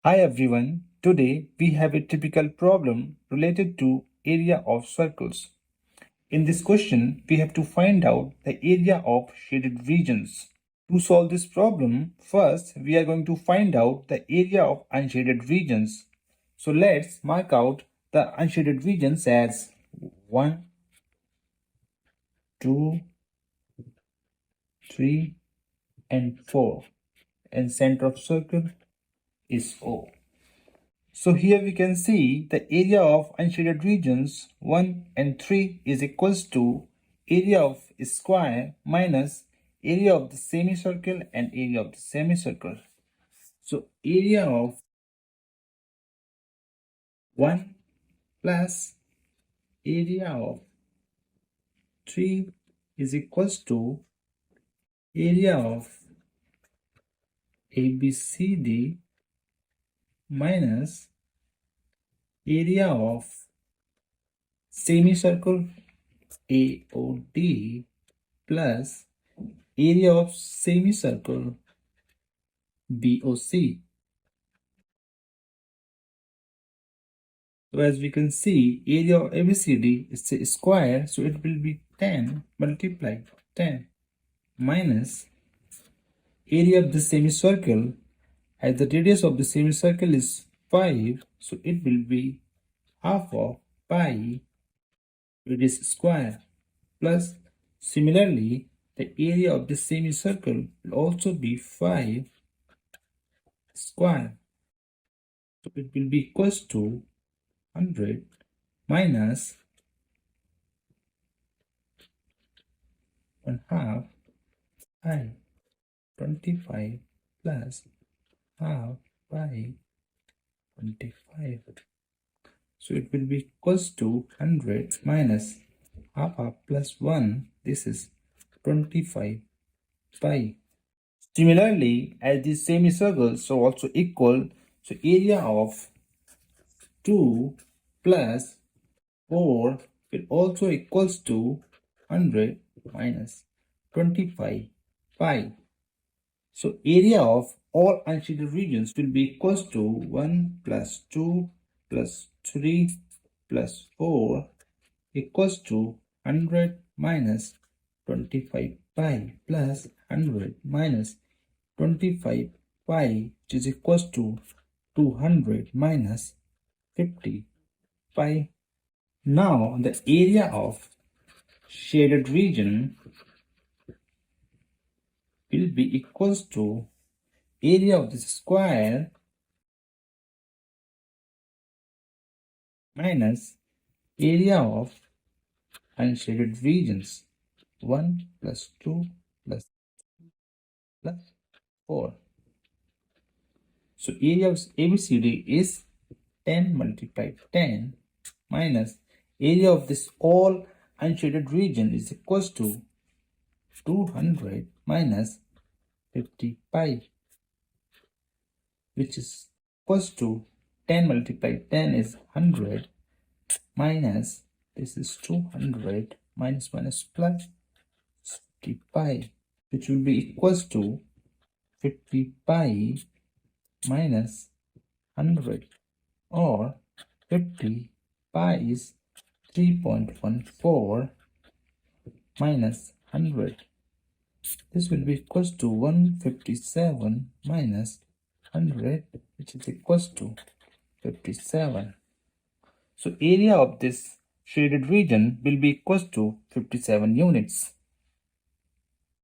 Hi everyone, today we have a typical problem related to area of circles. In this question, we have to find out the area of shaded regions. To solve this problem, first we are going to find out the area of unshaded regions. So let's mark out the unshaded regions as 1, 2, 3 and 4 and center of circle is O. So here we can see the area of unshaded regions 1 and 3 is equals to area of a square minus area of the semicircle and area of the semicircle. So area of 1 plus area of 3 is equals to area of ABCD minus area of semicircle AOD plus area of semicircle BOC. So as we can see, area of ABCD is a square, so it will be 10 multiplied 10 minus area of the semicircle, as the radius of the semicircle is 5, so it will be half of pi radius square plus similarly the area of the semicircle will also be 5 square, so it will be equals to 100 minus 1 half pi 25 plus half pi 25. So it will be equals to 100 minus half plus 1. This is 25 pi. Similarly, as these semicircles are also equal, so area of 2 plus 4 will also equals to 100 minus 25 pi. So area of all unshaded regions will be equals to 1 plus 2 plus 3 plus 4 equals to 100 minus 25 pi plus 100 minus 25 pi, which is equals to 200 minus 50 pi. Now the area of shaded region will be equals to area of this square minus area of unshaded regions 1 plus 2 plus 4. So area of ABCD is 10 multiplied 10 minus area of this all unshaded region is equals to 200 minus 50 pi, which is equals to 10 multiplied 10 is 100 minus this is 200 minus plus 50 pi, which will be equals to 50 pi minus 100, or 50 pi is 3.14 minus 100. This will be equals to 157 minus 100, which is equals to 57. So area of this shaded region will be equals to 57 units.